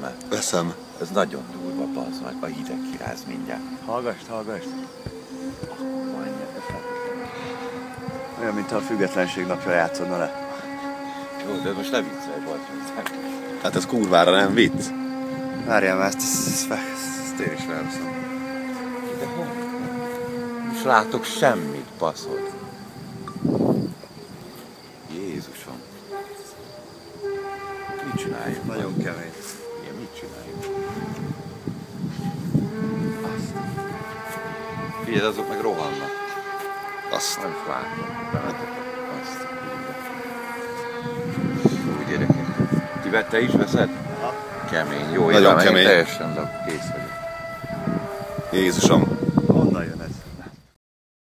-e? Veszem. Ez nagyon durva, bazd meg, a hideg kiráz mindjárt. Hallgass. Olyan, mintha a függetlenség napja játszodna le. Jó, de most ne viccelj, bazd meg. Hát ez kurvára nem vicc. Várjál már, ezt én is felveszem. De hol? Most látok semmit, baszod. Jézusom. Mit csináljunk? Nagyon kemény. Igen, mit csináljunk? Figyelj, azok meg rohannak. Azt. Nem is látom. Bemetek. Azt. Jó, gyerekek. Tibet, te is veszed? Aha. Kemény. Jó, nagyon én kemény. teljesen, de kész vagyok. Jézusom.